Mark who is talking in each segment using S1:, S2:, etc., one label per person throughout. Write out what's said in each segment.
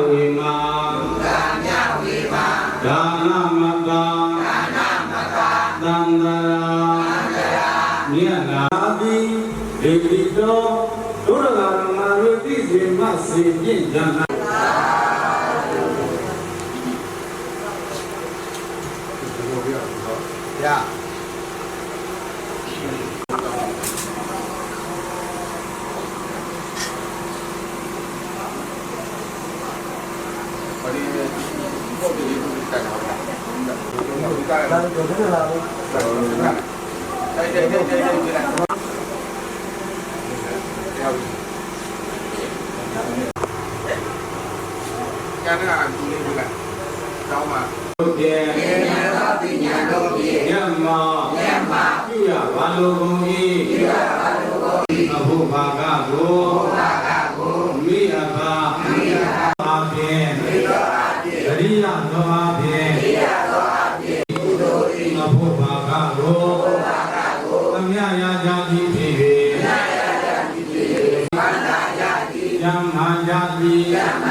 S1: ဝေမာဒါနမတာသန္တရာမြတ်နာတိဒေတိတောဒုရဂရမရတိစေမစေပြင့်ဉာဏ်ရကျန်တာကဒီလေးကတောင်းပါတို့ပြေဉာဏ်သာပညာတို့ပြေညမပြုရဘာလိုကုန်၏အဘုဘာကကိုမိအဘအာဖြင့်အရိယသောအာဖြင့်ကုသိုလ်၏အဘုဘာကကိုသမယရာဇာတိဖြစ်၍မန္တရာတိယမ္မာယာတိ
S2: မ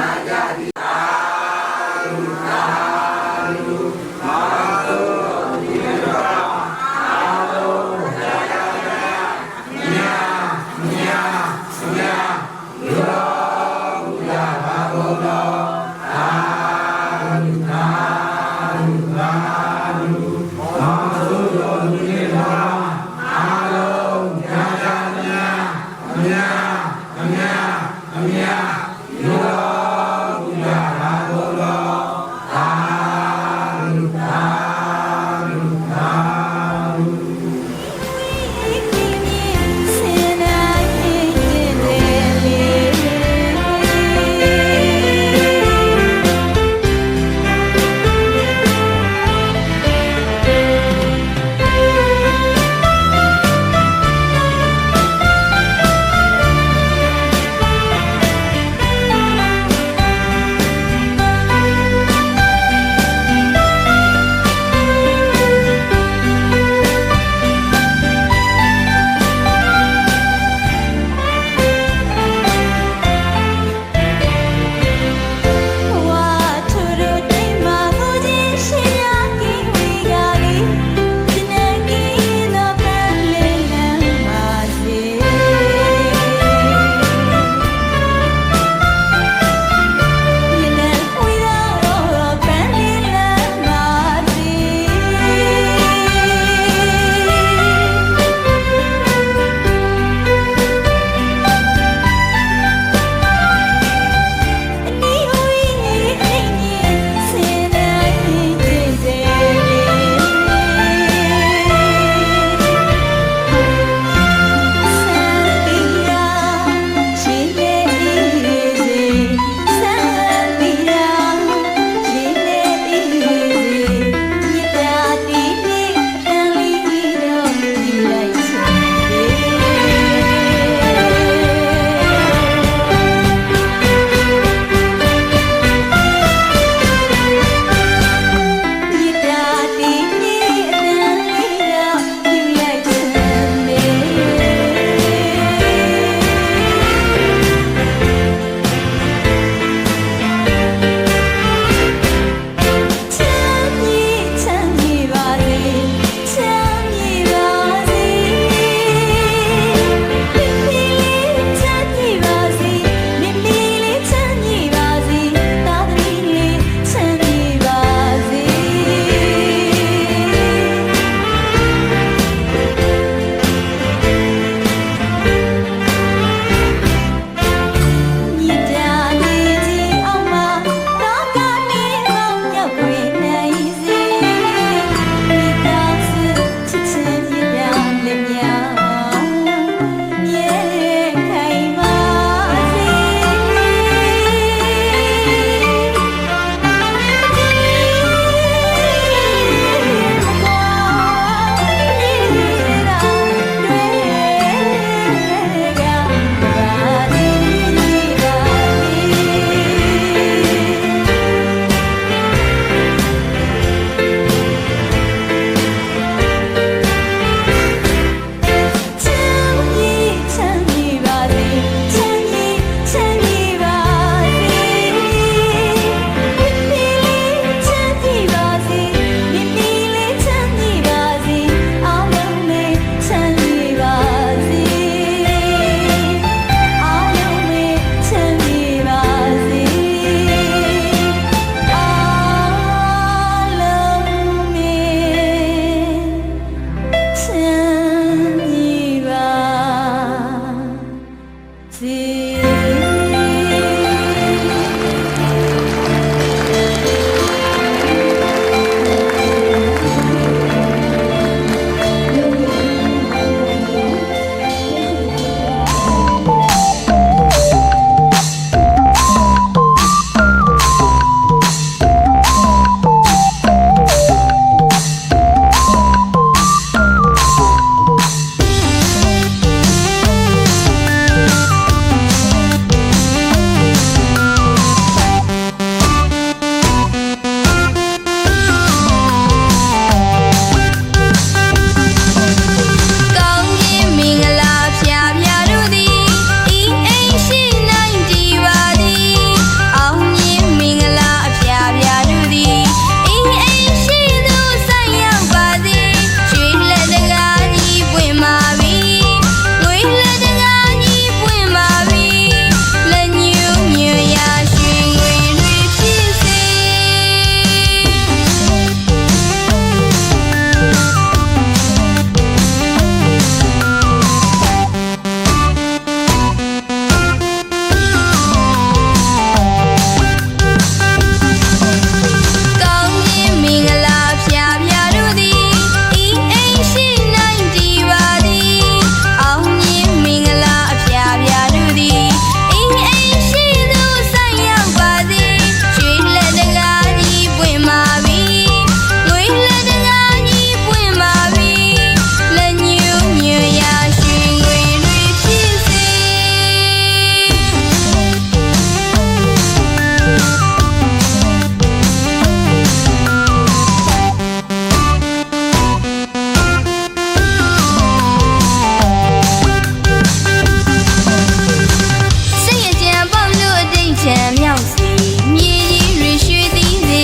S2: စီမြေကြီးတွေရွှေသည်စေ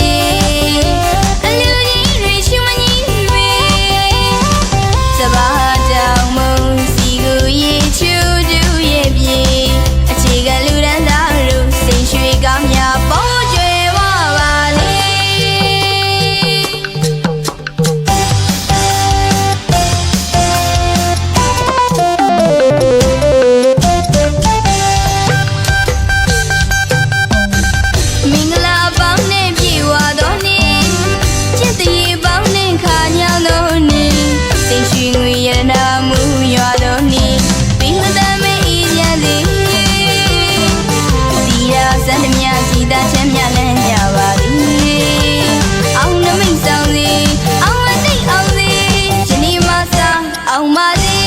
S2: အလူကြီးတွေရှုမကြီးတွေစဘာတောင်မုံစီကိုရေချူတူရဲ့ပြေအခြေခံလူရန်သားတို့စိန်ရွှေကောင်းများပေါ်ကျွယ်ဝပါလေမင်္ဂလာပေါင်းနဲ့ပြေဝတော်နေချစ်တရေပေါင်းနဲ့ခါညောင်းတော်နေစိန်ရွှေငွေရတနာမှုရွာတော်နေဘင်းမတမဲအေးပြန်စေစီရာစံတမြကြည်သာချမ်းမြလည်းကြပါသည်အောင်နမိတ်ဆောင်စေအောင်မသိအောင်စေယနေ့မှစအောင်ပါစေ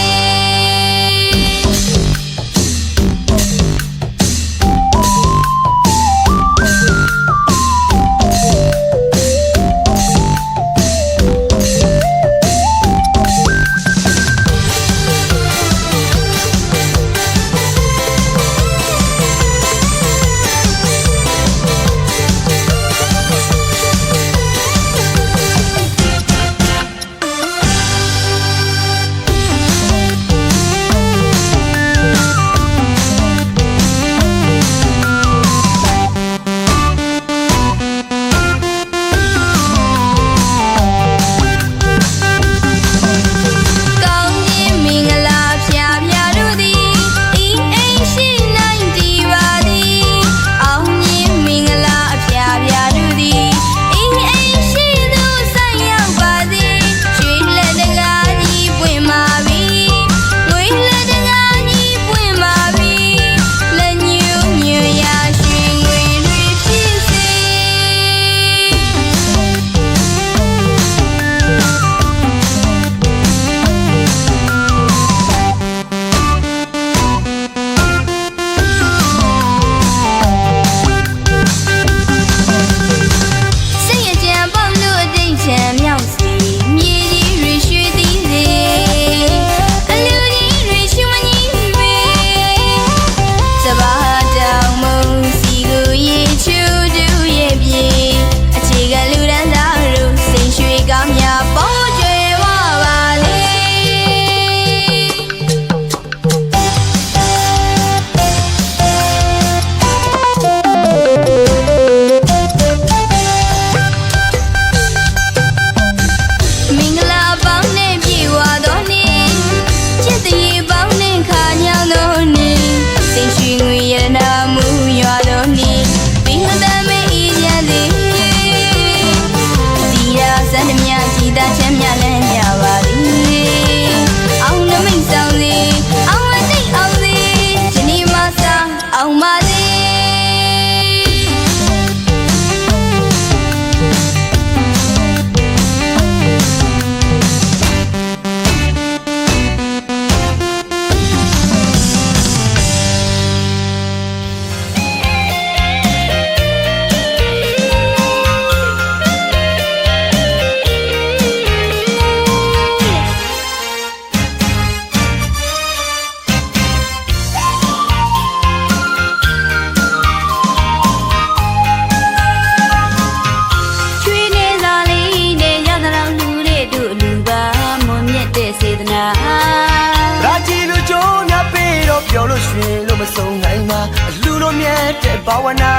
S3: ဘာဝနာ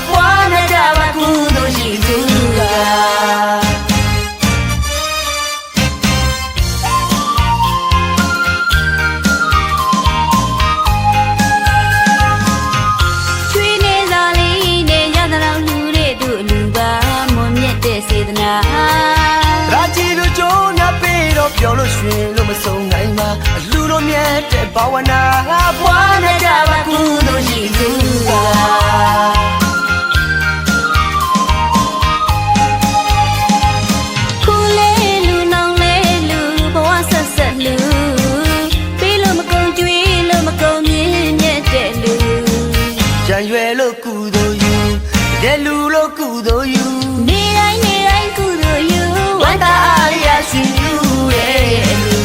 S3: ပွားမြတ်ပါကုသိုလ်ရှိသူကချွေးနေသာလေးနဲ့ရသလောက်လူတဲ့သူအလူပါမွန်မြတ်တဲ့စေတနာရာချီလူကျိုးညပေးတော့ပြောလို့ရွှင်လို့မဆုံးနိုင်ပါအလူတော်မြတ်တဲ့ဘာဝနာပွားမြတ်ပါကုသိုလ်ရှိသူကရွယ်လို့ကုသိုလ်ယူတဲ့လူလို့ကုသိုလ်ယူနေတိုင်းကုသိုလ်ယူဝန္တာအားရရှိယူရဲ့လူ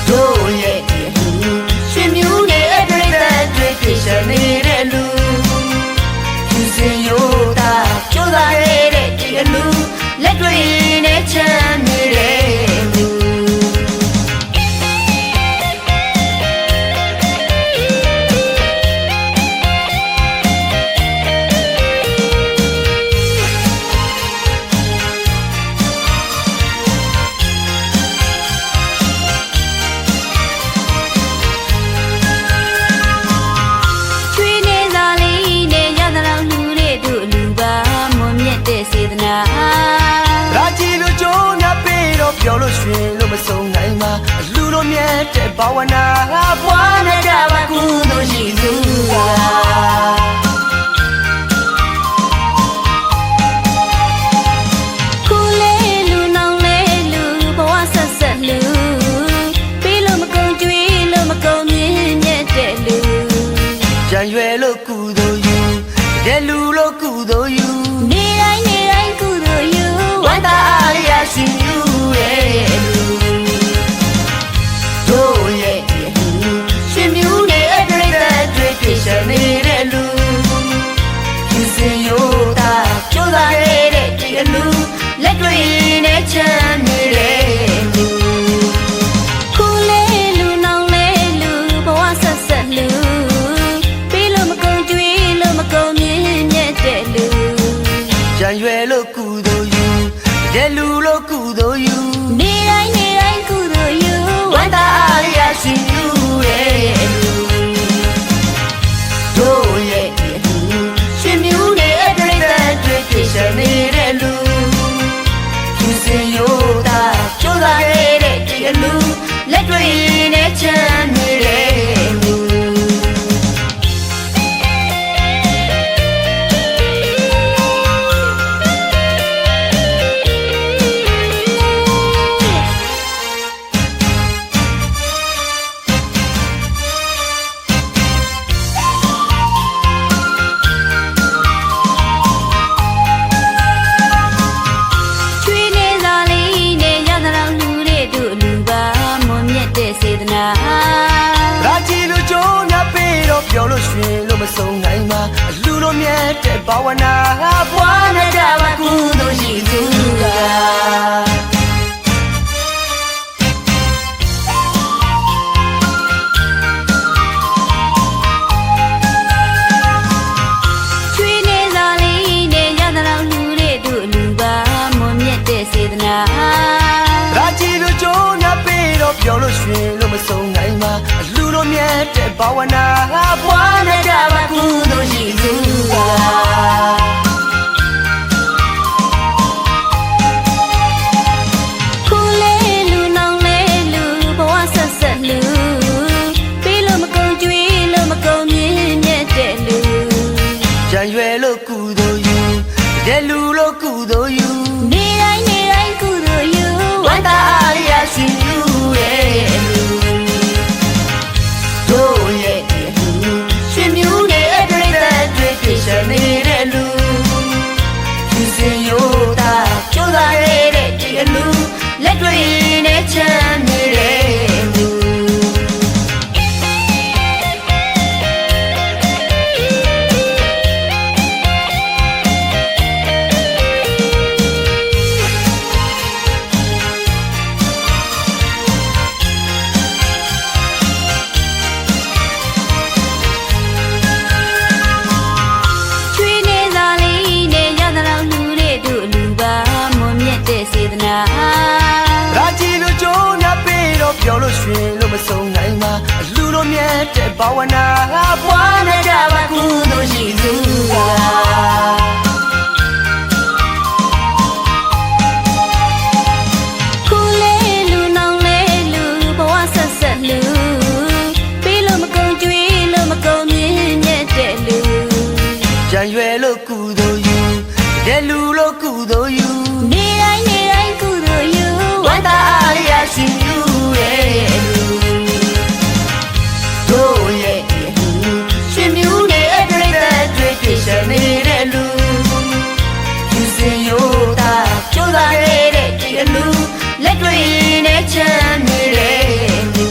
S3: တို့ရဲ့လူရှင်မျိုးနဲ့ပြိတ္တတွေဖြစ်နေတဲ့လူ ချမ်းမြေတဲ့လူ ရာချီလိုကြိုးနာပေးတော့ပြောလို့ရွှင်လို့မဆုံးနိုင်မှာအလူလိုမြတ်တဲ့ဘာဝနာပွားနေကြပါကုသိုလ်ရှိသူကူလေးလူနောင်လေးလူဘဝဆက်ဆက်လူပြီးလို့မကုန်ကြွေးလို့မကုန်မြင့်မြတ်တဲ့လူကြံရွယ်လို့ကုသိုလ်ယူတဲ့လူလို့ကုသိုလ်ယူနေတိုင်းနေတိုင်းကုသိုလ်ယူဝန္တာအားရရှိယူရဲ့လူတို့ရဲ့လူရှင်မြူးနေအတွေ့အကြုံတွေပြည့်စုံနေတဲ့လူယူစင်ရိုးတာကြိုးစားနေတဲ့ဒီလူလက်တွေနဲ့ချမ်းနေတဲ့လူကူလေးလူနောင်လေးလူဘဝဆက်ဆက်လူပြီးလို့မကုန်ကြွေးလို့မကုန်မြင့်မြတ်တဲ့လူကြံရွယ်လို့ကုသိုလ်ယူတဲ့လူလို့ကုသိုလ်ယူနေတိုင်းနေတိုင်းကုသိုလ်ယူဝန္တာအားရရှိယူရဲ့လူတို့ရဲ့လူရှင်မြူးနေအတွေ့အကြုံတွေပြည့်စုံနေတဲ့လူယူစင်ရိုးတာကြိုးစားနေတဲ့ဒီလူလက်တွေနဲ့ချမ်းနေတဲ့လူရာချီလိုကြိုးနာပေးတော့ပြောလို့ရွှင်လို့မဆုံးနိုင်မှာအလူလိုမြတ်တဲ့ဘာဝနာပွားနေကြပါကုသိုလ်ရှိသူကချွေးနေစာလေးနဲ့ရသလောက်လူတဲ့သူအလူပါမွန်မြတ်တဲ့စေတနာရာချီလိုကြိုးနာပေးတော့ပြောလို့ရွှင်လို့မဆုံးနိုင်မှာအလူလိုမြတ်တဲ့ဘာဝနာပွားနေကြပါကုသိုလ်ရှိသူကကူလေးလူနောင်လေးလူဘဝဆက်ဆက်လူပြီးလို့မကုန်ကြွေးလို့မကုန်မြင့်မြတ်တဲ့လူကြံရွယ်လို့ကုသိုလ်ယူတဲ့လူလို့ကုသိုလ်ယူနေတိုင်းနေတိုင်းကုသိုလ်ယူဝန္တာအားရရှိယူရဲ့လူတို့ရဲ့လူရှင်မြူးနေအတွေ့အကြုံတွေပြည့်စုံနေတဲ့လူယူစင်ရိုးတာကြိုးစားနေတဲ့ဒီလူလက်တွေနဲ့ချမ်းနေတဲ့လူ ရာချီလိုကြိုးနာပေးတော့ပြောလို့ရွှင်လို့မဆုံးနိုင်မှာအလူလိုမြတ်တဲ့ဘာဝနာပွားနေကြပါကုသိုလ်ရှိသူကကူလေးလူနောင်လေးလူဘဝဆက်ဆက်လူပြီးလို့မကုန်ကြွေးလို့မကုန်မြင့်မြတ်တဲ့လူကြံရွယ်လို့ကုသိုလ်ယူတဲ့လူလို့ကုသိုလ်ယူနေတိုင်းနေတိုင်းကုသိုလ်ယူဝန္တာအားရရှိယူရဲ့လူတို့ရဲ့လူရှင်မြူးနေအတွေ့အကြုံတွေပြည့်စုံနေတဲ့လူယူစင်ရိုးတာကြိုးစားနေတဲ့ဒီလူလက်တွေနဲ့ချမ်းနေတဲ့လူ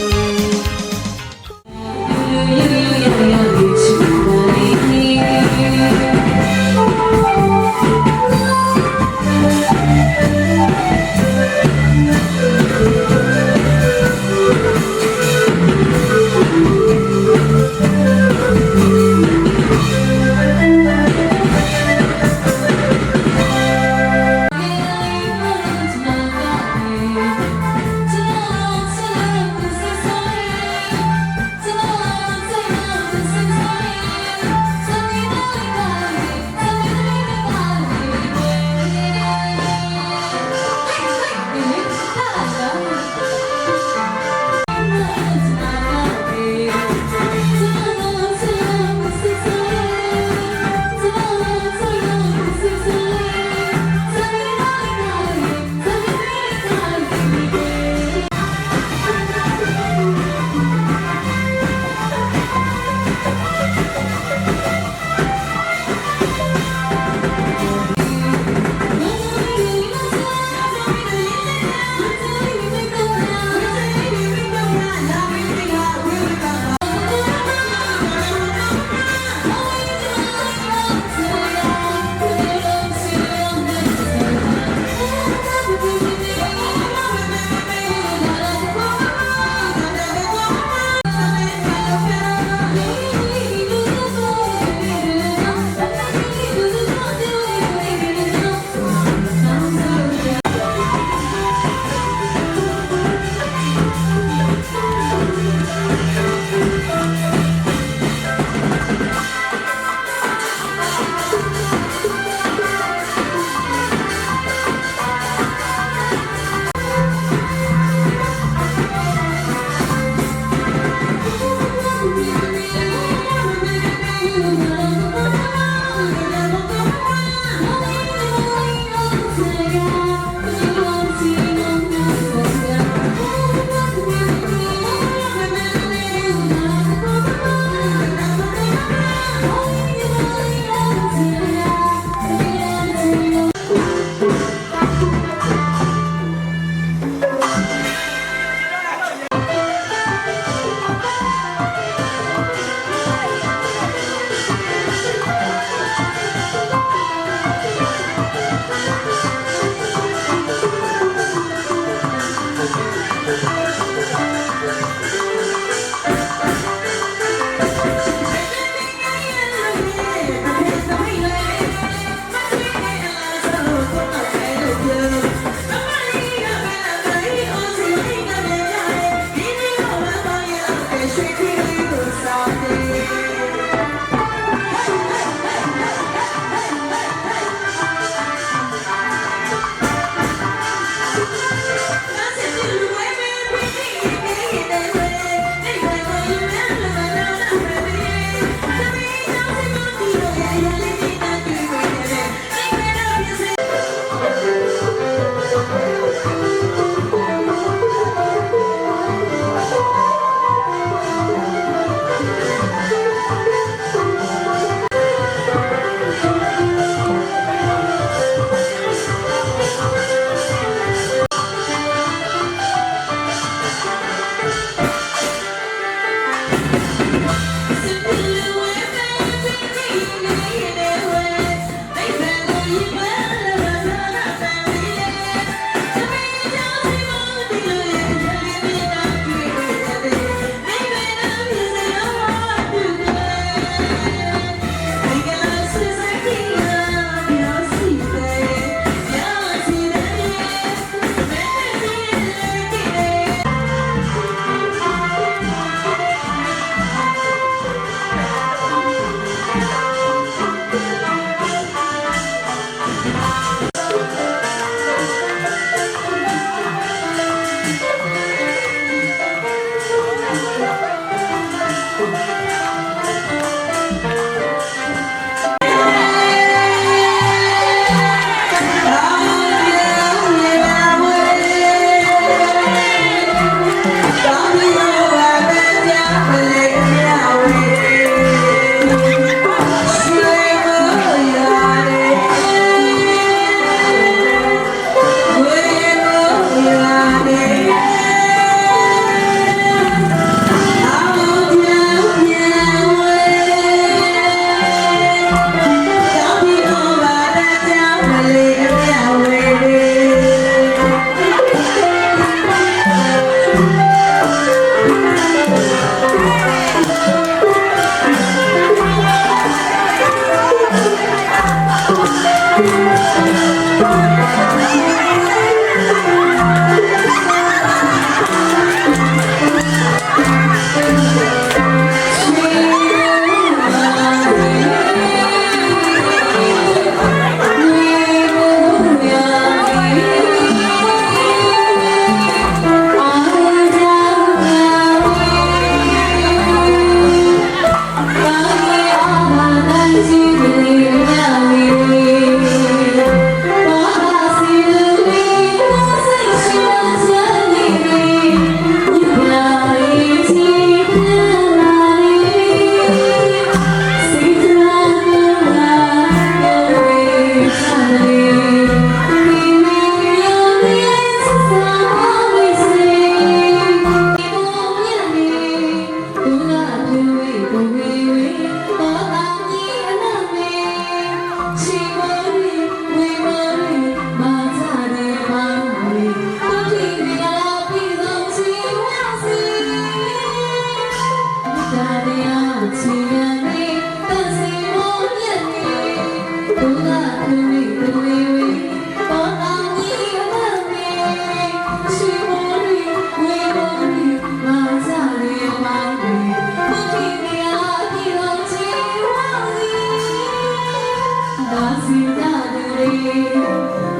S4: Thank you.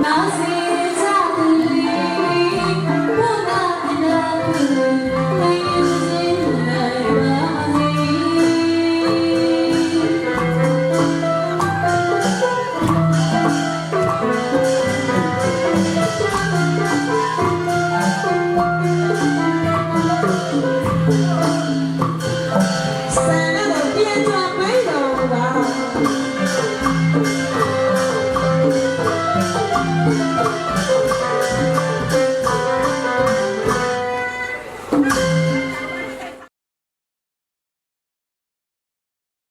S4: Nasi